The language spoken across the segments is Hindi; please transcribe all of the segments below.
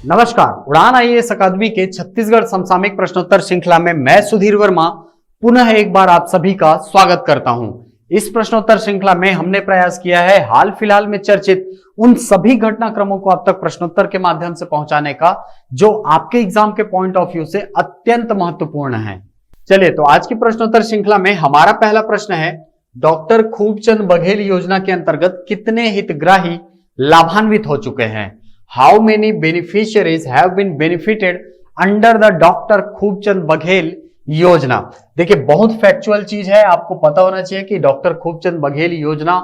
नमस्कार, उड़ान आईएएस अकादमी के छत्तीसगढ़ समसामयिक प्रश्नोत्तर श्रृंखला में मैं सुधीर वर्मा पुनः एक बार आप सभी का स्वागत करता हूं। इस प्रश्नोत्तर श्रृंखला में हमने प्रयास किया है हाल फिलहाल में चर्चित उन सभी घटनाक्रमों को आप तक प्रश्नोत्तर के माध्यम से पहुंचाने का जो आपके एग्जाम के पॉइंट ऑफ व्यू से अत्यंत महत्वपूर्ण है। चलिए, तो आज की प्रश्नोत्तर श्रृंखला में हमारा पहला प्रश्न है, डॉक्टर खूबचंद बघेल योजना के अंतर्गत कितने हितग्राही लाभान्वित हो चुके हैं? How many beneficiaries have been benefited under the doctor Khubchand Baghel Yojana. देखिए, बहुत फैक्चुअल चीज है, आपको पता होना चाहिए कि डॉक्टर खूबचंद बघेल योजना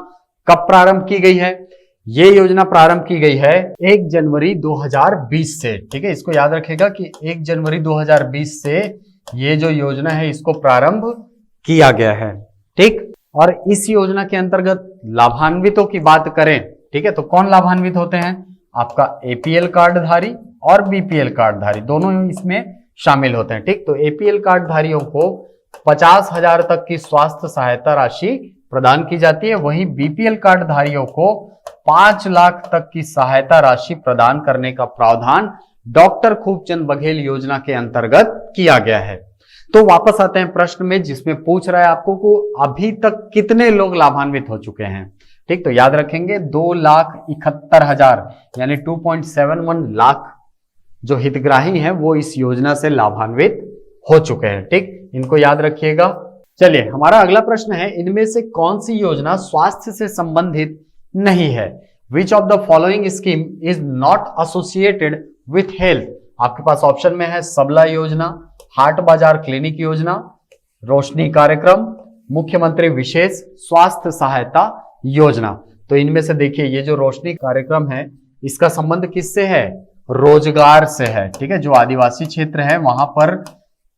कब प्रारंभ की गई है। ये योजना प्रारंभ की गई है 1 जनवरी 2020 से। ठीक है, इसको याद रखिएगा कि 1 जनवरी 2020 से ये जो योजना है इसको प्रारंभ किया गया है। ठीक, और इस योजना के अंतर्गत लाभान्वितों की बात करें, ठीक है, तो कौन लाभान्वित होते हैं? आपका एपीएल कार्डधारी और बीपीएल कार्डधारी दोनों इसमें शामिल होते हैं। ठीक, तो एपीएल कार्डधारियों को 50,000 तक की स्वास्थ्य सहायता राशि प्रदान की जाती है, वहीं बीपीएल कार्डधारियों को 5 लाख तक की सहायता राशि प्रदान करने का प्रावधान डॉक्टर खूबचंद बघेल योजना के अंतर्गत किया गया है। तो वापस आते हैं प्रश्न में, जिसमें पूछ रहा है आपको को अभी तक कितने लोग लाभान्वित हो चुके हैं। ठीक, तो याद रखेंगे 2,71,000 यानी 2.71 लाख जो हितग्राही हैं वो इस योजना से लाभान्वित हो चुके हैं। ठीक, इनको याद रखिएगा। चलिए, हमारा अगला प्रश्न है, इनमें से कौन सी योजना स्वास्थ्य से संबंधित नहीं है? Which of the following scheme is not associated with health? आपके पास ऑप्शन में है सबला योजना, हाट बाजार क्लिनिक योजना, रोशनी कार्यक्रम, मुख्यमंत्री विशेष स्वास्थ्य सहायता योजना। तो इनमें से देखिए, ये जो रोशनी कार्यक्रम है इसका संबंध किससे है? रोजगार से है। ठीक है, जो आदिवासी क्षेत्र है वहां पर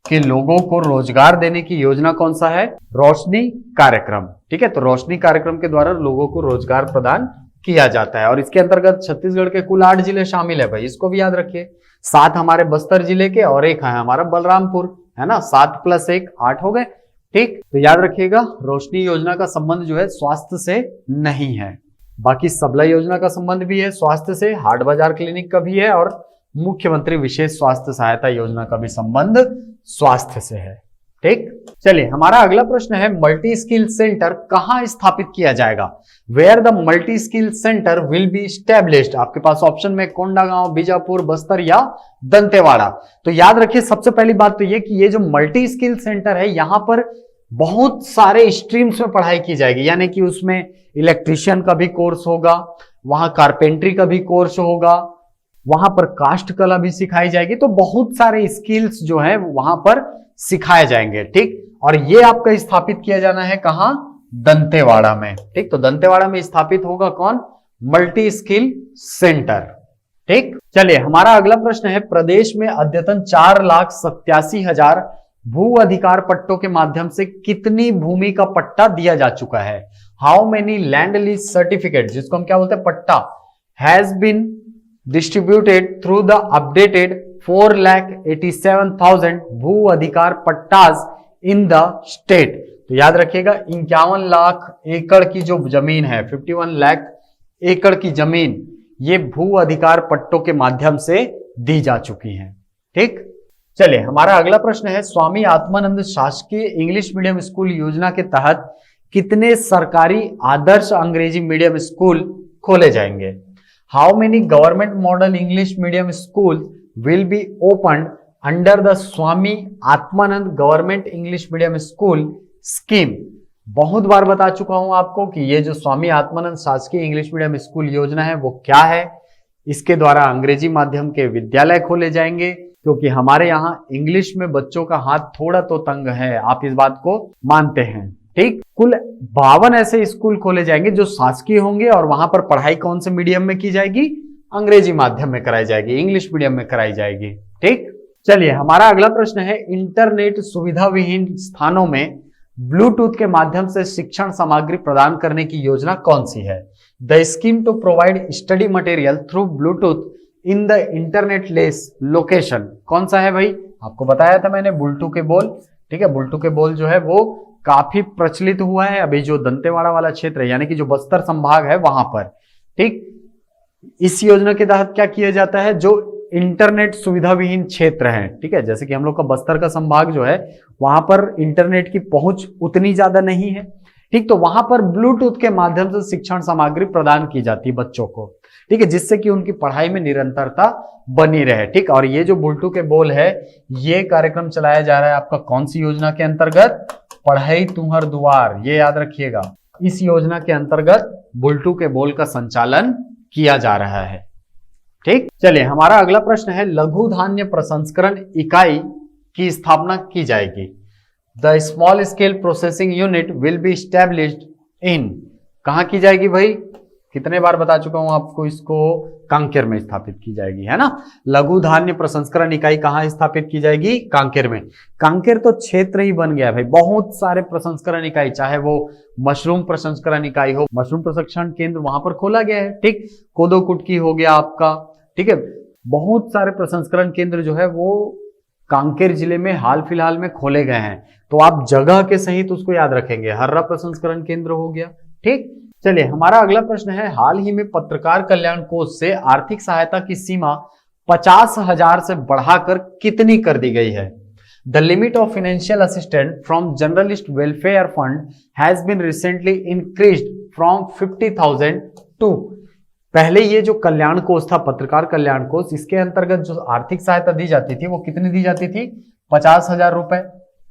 के लोगों को रोजगार देने की योजना कौन सा है? रोशनी कार्यक्रम। ठीक है, तो रोशनी कार्यक्रम के द्वारा लोगों को रोजगार प्रदान किया जाता है और इसके अंतर्गत छत्तीसगढ़ के कुल 8 जिले शामिल है भाई, इसको भी याद रखिए। 7 हमारे बस्तर जिले के और 1 है हमारा बलरामपुर, है ना। 7 + 1 8 हो गए। ठीक, तो याद रखिएगा रोशनी योजना का संबंध जो है स्वास्थ्य से नहीं है। बाकी सबला योजना का संबंध भी है स्वास्थ्य से, हाट बाजार क्लिनिक का भी है और मुख्यमंत्री विशेष स्वास्थ्य सहायता योजना का भी संबंध स्वास्थ्य से है। ठीक, चलिए, हमारा अगला प्रश्न है, मल्टी स्किल सेंटर कहां स्थापित किया जाएगा? Where the multi skill centre will be established? आपके पास ऑप्शन में कोंडागांव, बीजापुर, बस्तर या दंतेवाड़ा। तो याद रखिए, सबसे पहली बात तो ये कि ये जो मल्टी स्किल सेंटर है यहां पर बहुत सारे स्ट्रीम्स में पढ़ाई की जाएगी, यानी कि उसमें इलेक्ट्रिशियन का भी कोर्स होगा, वहां कारपेंट्री का भी कोर्स होगा, वहां पर काष्ठ कला भी सिखाई जाएगी। तो बहुत सारे स्किल्स जो है वहां पर सिखाए जाएंगे। ठीक, और ये आपका स्थापित किया जाना है कहां? दंतेवाड़ा में। ठीक, तो दंतेवाड़ा में स्थापित होगा कौन? Multi skill centre. ठीक, चलिए, हमारा अगला प्रश्न है, प्रदेश में अद्यतन 4,87,000 भू अधिकार पट्टों के माध्यम से कितनी भूमि का पट्टा दिया जा चुका है? How many land lease certificate, जिसको हम क्या बोलते हैं पट्टा, has been distributed through the updated 4,87,000 भू अधिकार पट्टाज इन द स्टेट? तो याद रखिएगा 51 लाख एकड़ की जो जमीन है, 51 लाख एकड़ की जमीन ये भू अधिकार पट्टों के माध्यम से दी जा चुकी है। ठीक, चलिए, हमारा अगला प्रश्न है, स्वामी आत्मानंद शासकीय इंग्लिश मीडियम स्कूल योजना के तहत कितने सरकारी आदर्श अंग्रेजी मीडियम स्कूल खोले जाएंगे? How many government model English medium school will be open under the Swami Atmanand government English medium school scheme? बहुत बार बता चुका हूं आपको कि ये जो स्वामी आत्मानंद शासकीय इंग्लिश मीडियम स्कूल योजना है वो क्या है। इसके द्वारा अंग्रेजी माध्यम के विद्यालय खोले जाएंगे, क्योंकि हमारे यहाँ इंग्लिश में बच्चों का हाथ थोड़ा तो तंग है, आप इस बात को मानते हैं। ठीक, कुल 52 ऐसे स्कूल खोले जाएंगे जो शासकीय होंगे और वहां पर पढ़ाई कौन से मीडियम में की जाएगी? अंग्रेजी माध्यम में कराई जाएगी, इंग्लिश मीडियम में कराई जाएगी। ठीक, चलिए, हमारा अगला प्रश्न है, इंटरनेट सुविधा विहीन स्थानों में ब्लूटूथ के माध्यम से शिक्षण सामग्री प्रदान करने की योजना कौन सी है? The scheme to provide study material through Bluetooth in the internet less location कौन सा है भाई? आपको बताया था मैंने, बुल्टू के बोल। ठीक है, बुल्टू के बोल जो है वो काफी प्रचलित हुआ है अभी जो दंतेवाड़ा वाला क्षेत्र है, यानी कि जो बस्तर संभाग है वहां पर। ठीक, इस योजना के तहत क्या किया जाता है, जो इंटरनेट सुविधा विहीन क्षेत्र हैं, ठीक है, जैसे कि हम लोग का बस्तर का संभाग जो है वहां पर इंटरनेट की पहुंच उतनी ज्यादा नहीं है, ठीक, तो वहां पर ब्लूटूथ के माध्यम से शिक्षण सामग्री प्रदान की जाती है बच्चों को, ठीक है, जिससे कि उनकी पढ़ाई में निरंतरता बनी रहे, ठीक। और ये जो बुलटू के बोल है, ये कार्यक्रम चलाया जा रहा है आपका कौन सी योजना के अंतर्गत? पढ़ई तुहर दुआर, ये याद रखिएगा, इस योजना के अंतर्गत बुलटू के बोल का संचालन किया जा रहा है, ठीक। चलिए हमारा अगला प्रश्न है, लघु धान्य प्रसंस्करण इकाई की स्थापना की जाएगी। The small scale processing unit will be established इन, कहां की जाएगी भाई? कितने बार बता चुका हूं आपको इसको, कांकेर में स्थापित की जाएगी, है ना। लघु धान्य प्रसंस्करण इकाई कहां स्थापित की जाएगी? कांकेर में। कांकेर तो क्षेत्र ही बन गया भाई, बहुत सारे प्रसंस्करण इकाई, चाहे वो मशरूम प्रसंस्करण इकाई हो, मशरूम प्रशिक्षण केंद्र वहां पर खोला गया है, ठीक। कोदो कुटकी हो गया आपका, ठीक है, बहुत सारे प्रसंस्करण केंद्र जो है वो कांकेर जिले में हाल फिलहाल में खोले गए हैं, तो आप जगह के सहित उसको याद रखेंगे। हर्रा प्रसंस्करण केंद्र हो गया, ठीक। चलिए हमारा अगला प्रश्न है, हाल ही में पत्रकार कल्याण कोष से आर्थिक सहायता की सीमा 50,000 से बढ़ाकर कितनी कर दी गई है? The limit of financial assistant from journalist welfare fund has been recently increased from 50,000 to, पहले ये जो कल्याण कोष था, पत्रकार कल्याण कोष, इसके अंतर्गत जो आर्थिक सहायता दी जाती थी वो कितनी दी जाती थी? 50,000 रुपए,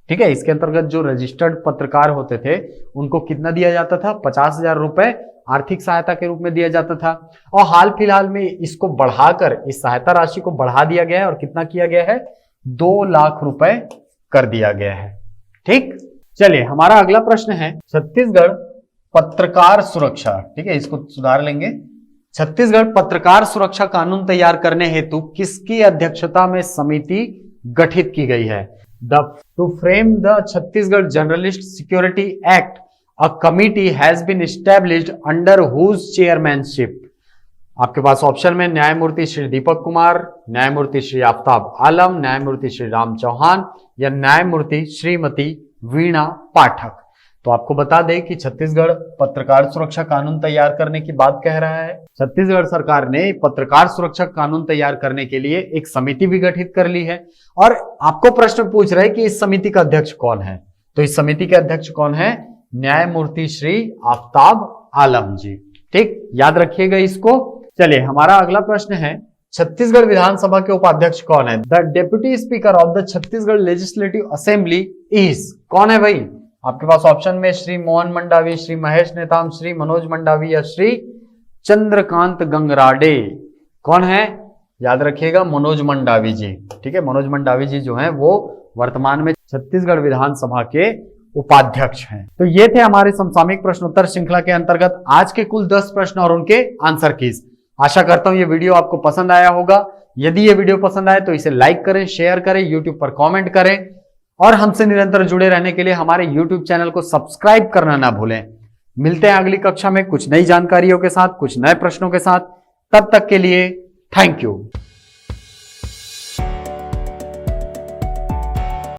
ठीक है। इसके अंतर्गत जो रजिस्टर्ड पत्रकार होते थे उनको कितना दिया जाता था? 50,000 रुपए आर्थिक सहायता के रूप में दिया जाता था। और हाल फिलहाल में इसको बढ़ाकर, इस सहायता राशि को बढ़ा दिया गया है और कितना किया गया है? 2 लाख रुपए कर दिया गया है, ठीक। चलिए हमारा अगला प्रश्न है, छत्तीसगढ़ पत्रकार सुरक्षा, ठीक है, इसको सुधार लेंगे। छत्तीसगढ़ पत्रकार सुरक्षा कानून तैयार करने हेतु किसकी अध्यक्षता में समिति गठित की गई है? To frame the Chhattisgarh Journalist Security Act, a committee has been established under whose chairmanship? आपके पास ऑप्शन में न्यायमूर्ति श्री दीपक कुमार, न्यायमूर्ति श्री आफ्ताब आलम, न्यायमूर्ति श्री राम चौहान या न्यायमूर्ति श्रीमती वीणा पाठक। तो आपको बता दें कि छत्तीसगढ़ पत्रकार सुरक्षा कानून तैयार करने की बात कह रहा है। छत्तीसगढ़ सरकार ने पत्रकार सुरक्षा कानून तैयार करने के लिए एक समिति भी गठित कर ली है, और आपको प्रश्न पूछ रहे हैं कि इस समिति का अध्यक्ष कौन है, तो इस समिति के अध्यक्ष कौन है? न्यायमूर्ति श्री आफ्ताब आलम जी, ठीक, याद रखिएगा इसको। चलिए हमारा अगला प्रश्न है, छत्तीसगढ़ विधानसभा के उपाध्यक्ष कौन है? The deputy speaker of the Chhattisgarh legislative assembly is, कौन है भाई? आपके पास ऑप्शन में श्री मोहन मंडावी, श्री महेश नेताम, श्री मनोज मंडावी या श्री चंद्रकांत गंगराडे। कौन है? याद रखिएगा मनोज मंडावी जी, ठीक है। मनोज मंडावी जी जो हैं वो वर्तमान में छत्तीसगढ़ विधानसभा के उपाध्यक्ष हैं। तो ये थे हमारे समसामयिक प्रश्नोत्तर श्रृंखला के अंतर्गत आज के कुल 10 प्रश्न और उनके आंसर कीज। आशा करता हूं ये वीडियो आपको पसंद आया होगा। यदि ये वीडियो पसंद आए तो इसे लाइक करें, शेयर करें, यूट्यूब पर कॉमेंट करें और हमसे निरंतर जुड़े रहने के लिए हमारे यूट्यूब चैनल को सब्सक्राइब करना ना भूलें। मिलते हैं अगली कक्षा में कुछ नई जानकारियों के साथ, कुछ नए प्रश्नों के साथ। तब तक के लिए थैंक यू।